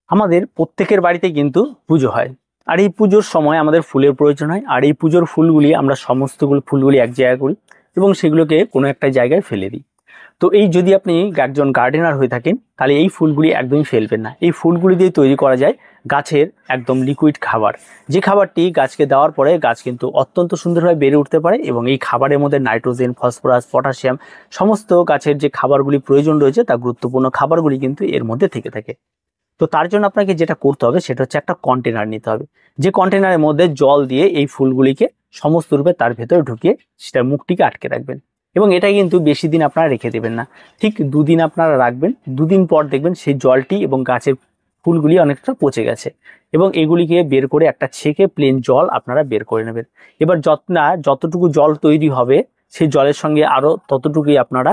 আমাদের প্রত্যেকের বাড়িতে কিন্তু পুজো হয়। আর এই পুজোর সময় আমাদের ফুলের প্রয়োজন হয়। আর এই পুজোর ফুলগুলি আমরা সমস্তগুলো ফুলগুলি এক জায়গায় করি এবং সেগুলোকে কোনো একটা জায়গায় ফেলে দিই। তো এই যদি আপনি একজন গার্ডেনার হয়ে থাকেন তাহলে এই ফুলগুলি একদমই ফেলবেন না। এই ফুলগুলি দিয়ে তৈরি করা যায় গাছের একদম লিকুইড খাবার, যে খাবারটি গাছকে দেওয়ার পরে গাছ কিন্তু অত্যন্ত সুন্দরভাবে বেড়ে উঠতে পারে এবং এই খাবারের মধ্যে নাইট্রোজেন, ফসফরাস, পটাশিয়াম সমস্ত গাছের যে খাবারগুলি প্রয়োজন রয়েছে তা গুরুত্বপূর্ণ খাবারগুলি কিন্তু এর মধ্যে থেকে থাকে। তো তার জন্য আপনাকে যেটা করতে হবে সেটা হচ্ছে একটা কন্টেনার নিতে হবে। যে কন্টেনারের মধ্যে জল দিয়ে এই ফুলগুলিকে সমস্ত রূপে তার ভেতরে ঢুকিয়ে সেটার মুখটিকে আটকে রাখবেন এবং এটা কিন্তু বেশি দিন আপনারা রেখে দেবেন না। ঠিক দুদিন আপনারা রাখবেন, দুদিন পর দেখবেন সেই জলটি এবং গাছের ফুলগুলি অনেকটা পচে গেছে এবং এগুলিকে বের করে একটা ছেঁকে প্লেন জল আপনারা বের করে নেবেন। এবার যতটুকু জল তৈরি হবে সেই জলের সঙ্গে আরও ততটুকুই আপনারা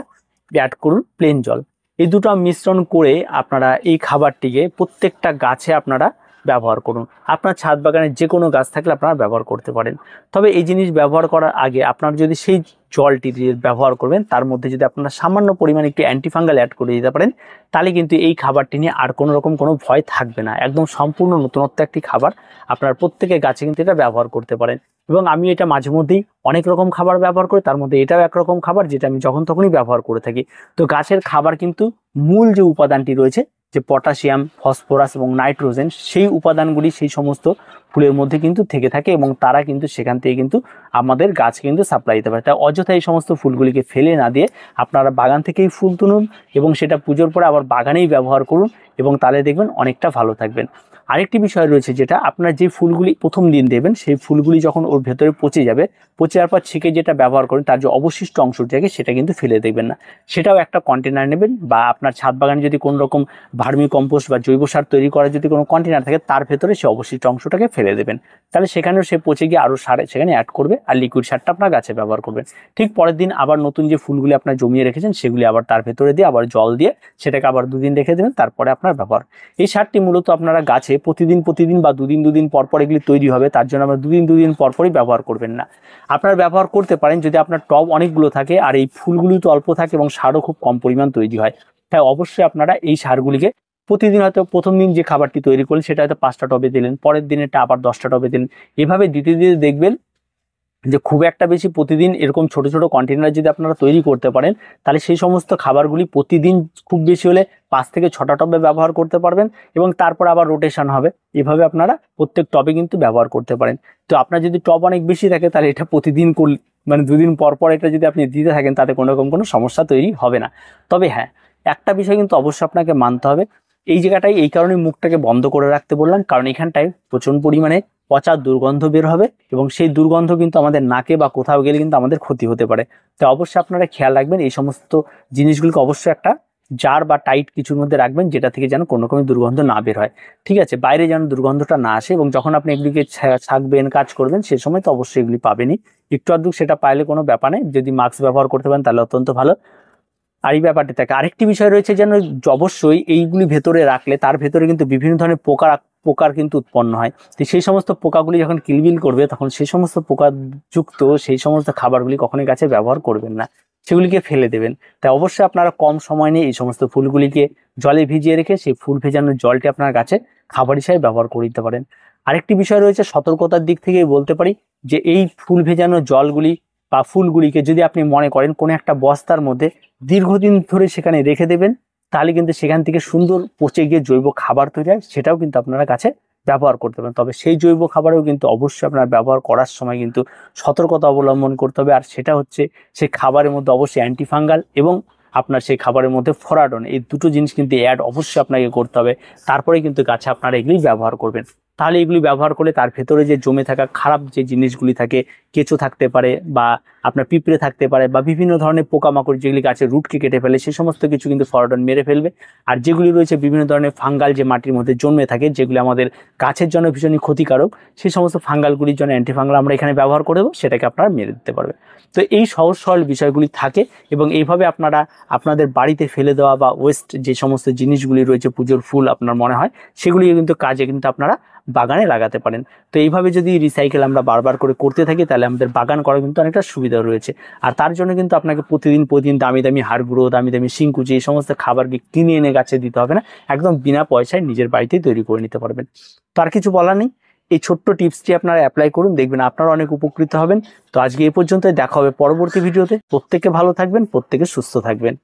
অ্যাড করুন প্লেন জল। এই দুটো মিশ্রণ করে আপনারা এই খাবারটিকে প্রত্যেকটা গাছে আপনারা ব্যবহার করুন। আপনার ছাদ বাগানে যে কোনো গাছ থাকলে আপনারা ব্যবহার করতে পারেন। তবে এই জিনিস ব্যবহার করার আগে আপনারা যদি সেই জলটি দিয়ে ব্যবহার করবেন তার মধ্যে যদি আপনারা সামান্য পরিমাণে একটু অ্যান্টিফাঙ্গাল অ্যাড করে দিতে পারেন তাহলে কিন্তু এই খাবারটি নিয়ে আর কোনো রকম কোনো ভয় থাকবে না। একদম সম্পূর্ণ নতুনত্ব একটি খাবার, আপনার প্রত্যেকের গাছে কিন্তু এটা ব্যবহার করতে পারেন। এবং আমি এটা মাঝে মধ্যেই অনেক রকম খাবার ব্যবহার করি, তার মধ্যে এটাও একরকম খাবার যেটা আমি যখন তখনই ব্যবহার করে থাকি। তো গাছের খাবার কিন্তু মূল যে উপাদানটি রয়েছে, যে পটাশিয়াম, ফসফরাস এবং নাইট্রোজেন, সেই উপাদানগুলি সেই সমস্ত ফুলের মধ্যে কিন্তু থেকে থাকে এবং তারা কিন্তু সেখান থেকে কিন্তু আমাদের গাছ কিন্তু সাপ্লাই দিতে পারে। তাই অযথা এই সমস্ত ফুলগুলিকে ফেলে না দিয়ে আপনারা বাগান থেকেই ফুল তুলুন এবং সেটা পুজোর পরে আবার বাগানেই ব্যবহার করুন এবং তাহলে দেখবেন অনেকটা ভালো থাকবেন। আরেকটি বিষয় রয়েছে, যেটা আপনার যে ফুলগুলি প্রথম দিন দেবেন সেই ফুলগুলি যখন ওর ভেতরে পচে যাবে, পচে যাওয়ার পর ছেঁকে যেটা ব্যবহার করেন তার যে অবশিষ্ট অংশটি থাকে সেটা কিন্তু ফেলে দেবেন না। সেটাও একটা কন্টেনার নেবেন বা আপনার ছাদ বাগানে যদি কোনো রকম ভার্মি কম্পোস্ট বা জৈব সার তৈরি করার যদি কোনো কন্টেনার থাকে তার ভেতরে সে অবশিষ্ট অংশটাকে ফেলে দেবেন। তাহলে সেখানেও সে পচে গিয়ে আরও সার সেখানে অ্যাড করবে আর লিকুইড সারটা আপনার গাছে ব্যবহার করবেন। ঠিক পরের দিন আবার নতুন যে ফুলগুলি আপনার জমিয়ে রেখেছেন সেগুলি আবার তার ভেতরে দিয়ে আবার জল দিয়ে সেটাকে আবার দুদিন রেখে দেবেন, তারপরে আপনার ব্যবহার। এই সারটি মূলত আপনারা গাছে প্রতিদিন বা দুদিন পর পর এগুলি তৈরি হবে, তার জন্য আমরা দুদিন পরই ব্যবহার করবেন না। আপনারা ব্যবহার করতে পারেন যদি আপনার টব অনেকগুলো থাকে আর এই ফুলগুলি তো অল্প থাকে এবং সারও খুব কম পরিমাণ তৈরি হয়, তাই অবশ্যই আপনারা এই সারগুলিকে প্রতিদিন হয়তো প্রথম দিন যে খাবারটি তৈরি করলেন সেটা হয়তো 5টা টবে দিলেন, পরের দিনেরটা আবার 10টা টবে দিলেন, এভাবে দিতে দিতে দেখবেন যে খুব একটা বেশি প্রতিদিন এরকম ছোট ছোট কন্টেনার যদি আপনারা তৈরি করতে পারেন তাহলে সেই সমস্ত খাবারগুলি প্রতিদিন খুব বেশি হলে 5 থেকে 6টা টবে ব্যবহার করতে পারবেন এবং তারপর আবার রোটেশন হবে। এভাবে আপনারা প্রত্যেক টবে কিন্তু ব্যবহার করতে পারেন। তো আপনার যদি টব অনেক বেশি থাকে তাহলে এটা প্রতিদিন মানে দুদিন পর পর এটা যদি আপনি দিতে থাকেন তাতে কোনো রকম কোনো সমস্যা তৈরি হবে না। তবে হ্যাঁ, একটা বিষয় কিন্তু অবশ্যই আপনাকে মানতে হবে, এই জায়গাটাই এই কারণে মুখটাকে বন্ধ করে রাখতে বললাম, কারণ এখানটায় প্রচুর পরিমাণে পচা দুর্গন্ধ বের হবে এবং সেই দুর্গন্ধ কিন্তু আমাদের নাকে বা কোথাও গেলে কিন্তু আমাদের ক্ষতি হতে পারে। তো অবশ্যই আপনারা খেয়াল রাখবেন, এই সমস্ত জিনিসগুলোকে অবশ্যই একটা জার বা টাইট কিছুর মধ্যে রাখবেন যেটা থেকে যেন কোনো রকমের দুর্গন্ধ না বের হয়। ঠিক আছে, বাইরে যেন দুর্গন্ধটা না আসে এবং যখন আপনি এগুলিকে ছাকবেন, কাজ করবেন সে সময় তো অবশ্যই এগুলি পাবেনই। একটু আধটু সেটা পাইলে কোনো ব্যাপার নেই, যদি মাস্ক ব্যবহার করতে পারেন তাহলে অত্যন্ত ভালো। আর এই ব্যাপারটি থাকে, আরেকটি বিষয় রয়েছে যেন অবশ্যই এইগুলি ভেতরে রাখলে তার ভেতরে কিন্তু বিভিন্ন ধরনের পোকার কিন্তু উৎপন্ন হয়। তো সেই সমস্ত পোকাগুলি যখন কিলবিল করবে তখন সেই সমস্ত পোকাযুক্ত সেই সমস্ত খাবারগুলি কখনোই গাছে ব্যবহার করবেন না, সেগুলিকে ফেলে দেবেন। তাই অবশ্যই আপনারা কম সময় নিয়ে এই সমস্ত ফুলগুলিকে জলে ভিজিয়ে রেখে সেই ফুল ভেজানোর জলটি আপনার গাছে খাবার হিসাবে ব্যবহার করে দিতে পারেন। আরেকটি বিষয় রয়েছে সতর্কতার দিক থেকে বলতে পারি, যে এই ফুল ভেজানো জলগুলি বা ফুলগুলিকে যদি আপনি মনে করেন কোনো একটা বস্তার মধ্যে দীর্ঘদিন ধরে সেখানে রেখে দেবেন তাহলে কিন্তু সেখান থেকে সুন্দর পচে গিয়ে জৈব খাবার তৈরি হয়, সেটাও কিন্তু আপনারা কাছে ব্যবহার করতে পারেন। তবে সেই জৈব খাবারেও কিন্তু অবশ্যই আপনারা ব্যবহার করার সময় কিন্তু সতর্কতা অবলম্বন করতে হবে, আর সেটা হচ্ছে সেই খাবারের মধ্যে অবশ্যই অ্যান্টিফাঙ্গাল এবং আপনার সেই খাবারের মধ্যে ফোরাডন, এই দুটো জিনিস কিন্তু অ্যাড অবশ্যই আপনাকে করতে হবে, তারপরে কিন্তু গাছে আপনারা এগুলি ব্যবহার করবেন। তাহলে এগুলি ব্যবহার করলে তার ভেতরে যে জমে থাকা খারাপ যে জিনিসগুলি থাকে, কেঁচো থাকতে পারে বা আপনার পিঁপড়ে থাকতে পারে বা বিভিন্ন ধরনের পোকামাকড় যেগুলি গাছের রুটকে কেটে ফেলে, সেই সমস্ত কিছু কিন্তু ফরডন মেরে ফেলবে। আর যেগুলি রয়েছে বিভিন্ন ধরনের ফাঙ্গাল যে মাটির মধ্যে জন্মে থাকে যেগুলি আমাদের গাছের জন্য ভীষণই ক্ষতিকারক, সেই সমস্ত ফাঙ্গালগুলির জন্য অ্যান্টিফাঙ্গাল আমরা এখানে ব্যবহার করে দেবো, সেটাকে আপনারা মেরে দিতে পারবে। তো এই সহজ সরল বিষয়গুলি থাকে এবং এইভাবে আপনারা আপনাদের বাড়িতে ফেলে দেওয়া বা ওয়েস্ট যে সমস্ত জিনিসগুলি রয়েছে পুজোর ফুল আপনার মনে হয় সেগুলি কিন্তু কাজে কিন্তু আপনারা বাগানে লাগাতে পারেন। তো এইভাবে যদি রিসাইকেল আমরা বারবার করে করতে থাকি তাহলে আমাদের বাগান করা কিন্তু অনেকটা সুবিধা রয়েছে। আর তার জন্য কিন্তু আপনাকে প্রতিদিন দামি দামি হাড় গুঁড়ো, দামি দামি শিংকুচি এই সমস্ত খাবারকে কিনে এনে গাছে দিতে হবে না, একদম বিনা পয়সায় নিজের বাড়িতেই তৈরি করে নিতে পারবেন। তো আর কিছু বলার নেই, এই ছোট্ট টিপসটি আপনারা অ্যাপ্লাই করুন, দেখবেন আপনারা অনেক উপকৃত হবেন। তো আজকে এই পর্যন্তই, দেখা হবে পরবর্তী ভিডিওতে। প্রত্যেকে ভালো থাকবেন, প্রত্যেকে সুস্থ থাকবেন।